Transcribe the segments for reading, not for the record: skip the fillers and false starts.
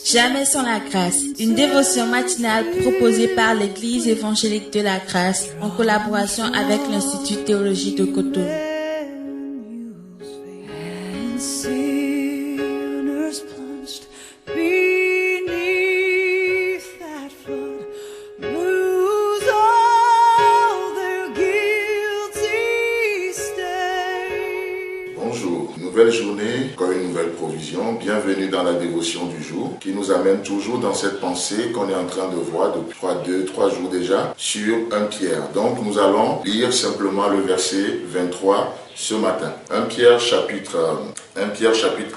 Jamais sans la grâce, une dévotion matinale proposée par l'Église évangélique de la grâce en collaboration avec l'Institut théologique de Cotonou. Bonjour, nouvelle journée, encore une nouvelle provision. Bienvenue dans la dévotion du jour qui nous amène toujours dans cette pensée qu'on est en train de voir depuis 3 jours déjà sur 1 Pierre. Donc nous allons lire simplement le verset 23 ce matin. 1 Pierre chapitre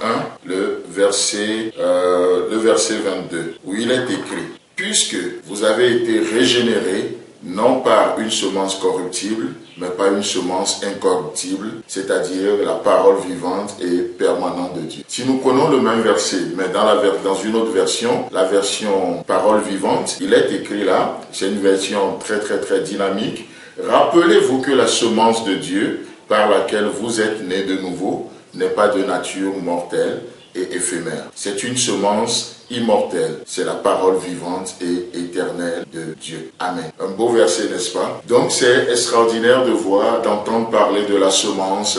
1, le verset 22, où il est écrit: puisque vous avez été régénérés, non par une semence corruptible, mais par une semence incorruptible, c'est-à-dire la parole vivante et permanente de Dieu. Si nous prenons le même verset, mais dans une autre version, la version parole vivante, il est écrit là, c'est une version très dynamique: rappelez-vous que la semence de Dieu, par laquelle vous êtes nés de nouveau, n'est pas de nature mortelle et éphémère. C'est une semence immortelle. C'est la parole vivante et éternelle de Dieu. Amen. Un beau verset, n'est-ce pas? Donc c'est extraordinaire de voir, d'entendre parler de la semence.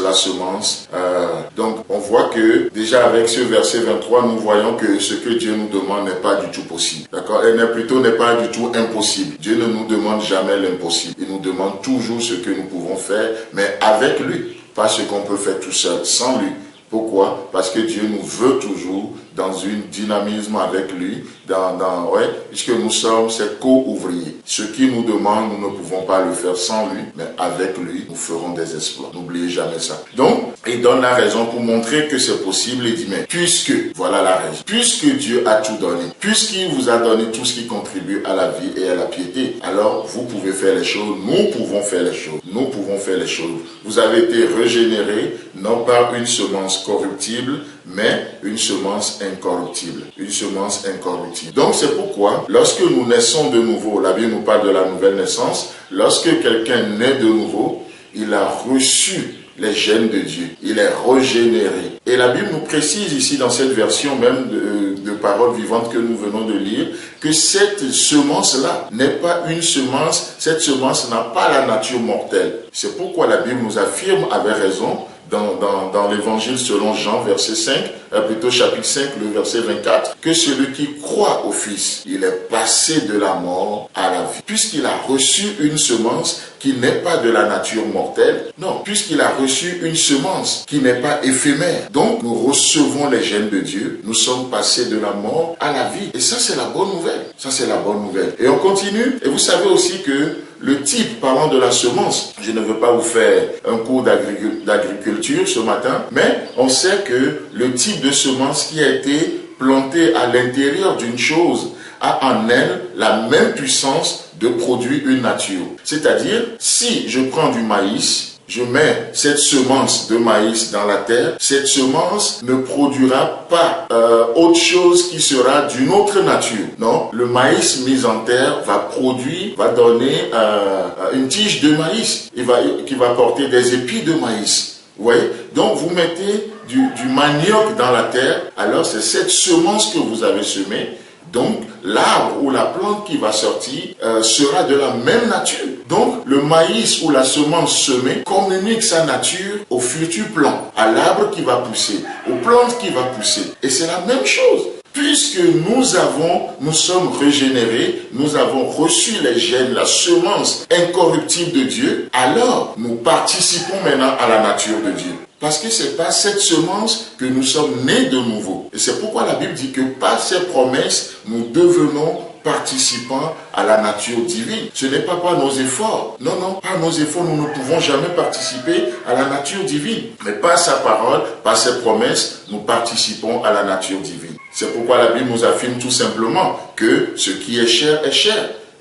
Donc on voit que déjà avec ce verset 23, nous voyons que ce que Dieu nous demande n'est pas du tout possible. D'accord? Et n'est pas du tout impossible. Dieu ne nous demande jamais l'impossible. Il nous demande toujours ce que nous pouvons faire, mais avec lui. Pas ce qu'on peut faire tout seul, sans lui. Pourquoi? Parce que Dieu nous veut toujours dans un dynamisme avec lui, puisque nous sommes ses co-ouvriers. Ce qu'il nous demande, nous ne pouvons pas le faire sans lui, mais avec lui, nous ferons des exploits. N'oubliez jamais ça. Donc, il donne la raison pour montrer que c'est possible. Il dit, mais voilà la raison, puisque Dieu a tout donné, puisqu'il vous a donné tout ce qui contribue à la vie et à la piété, alors vous pouvez faire les choses, nous pouvons faire les choses. Vous avez été régénérés, non par une semence corruptible, mais une semence incorruptible. Donc c'est pourquoi, lorsque nous naissons de nouveau, la Bible nous parle de la nouvelle naissance, lorsque quelqu'un naît de nouveau, il a reçu les gènes de Dieu, il est régénéré. Et la Bible nous précise ici dans cette version même de parole vivante que nous venons de lire, que cette semence-là n'est pas une semence, cette semence n'a pas la nature mortelle. C'est pourquoi la Bible nous affirme avec raison, dans l'évangile selon Jean, chapitre 5, le verset 24, que celui qui croit au Fils, il est passé de la mort à la vie. Puisqu'il a reçu une semence qui n'est pas de la nature mortelle, non, puisqu'il a reçu une semence qui n'est pas éphémère. Donc, nous recevons les gènes de Dieu, nous sommes passés de la mort à la vie. Et ça, c'est la bonne nouvelle. Et on continue, et vous savez aussi que le type, parlant de la semence, je ne veux pas vous faire un cours d'agriculture ce matin, mais on sait que le type de semence qui a été plantée à l'intérieur d'une chose a en elle la même puissance de produire une nature. C'est-à-dire, si je prends du maïs, je mets cette semence de maïs dans la terre, cette semence ne produira pas autre chose qui sera d'une autre nature. Non, le maïs mis en terre va donner une tige de maïs qui va porter des épis de maïs. Vous voyez? Donc vous mettez du manioc dans la terre, alors c'est cette semence que vous avez semée. Donc, l'arbre ou la plante qui va sortir sera de la même nature. Donc, le maïs ou la semence semée communique sa nature au futur plant, à l'arbre qui va pousser, aux plantes qui va pousser. Et c'est la même chose. Puisque nous sommes régénérés, nous avons reçu les gènes, la semence incorruptible de Dieu, alors nous participons maintenant à la nature de Dieu. Parce que c'est par cette semence que nous sommes nés de nouveau. Et c'est pourquoi la Bible dit que par ces promesses, nous devenons participants à la nature divine. Ce n'est pas par nos efforts. Non, par nos efforts, nous ne pouvons jamais participer à la nature divine. Mais par sa parole, par ses promesses, nous participons à la nature divine. C'est pourquoi la Bible nous affirme tout simplement que ce qui est chair,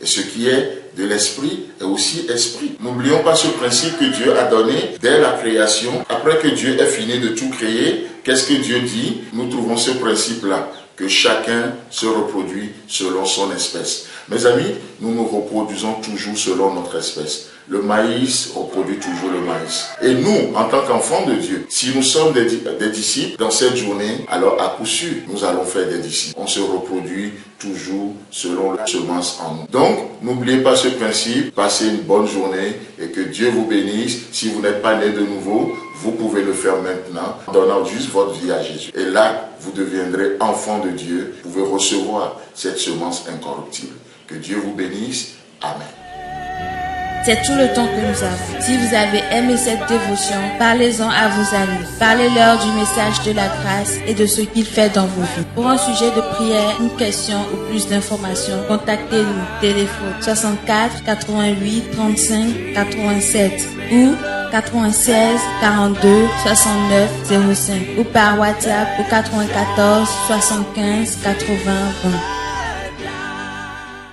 et ce qui est de l'esprit est aussi esprit. N'oublions pas ce principe que Dieu a donné dès la création. Après que Dieu ait fini de tout créer, qu'est-ce que Dieu dit? Nous trouvons ce principe-là, que chacun se reproduit selon son espèce. Mes amis, nous nous reproduisons toujours selon notre espèce. Le maïs reproduit toujours le maïs. Et nous, en tant qu'enfants de Dieu, si nous sommes des disciples dans cette journée, alors à coup sûr, nous allons faire des disciples. On se reproduit toujours selon la semence en nous. Donc, n'oubliez pas ce principe, passez une bonne journée et que Dieu vous bénisse. Si vous n'êtes pas né de nouveau, vous pouvez le faire maintenant en donnant juste votre vie à Jésus. Et là, vous deviendrez enfant de Dieu. Vous pouvez recevoir cette semence incorruptible. Que Dieu vous bénisse. Amen. C'est tout le temps que nous avons. Si vous avez aimé cette dévotion, parlez-en à vos amis. Parlez-leur du message de la grâce et de ce qu'il fait dans vos vies. Pour un sujet de prière, une question ou plus d'informations, contactez-nous. Téléphone 64 88 35 87 ou 96 42 69 05 ou par WhatsApp au 94 75 80 20.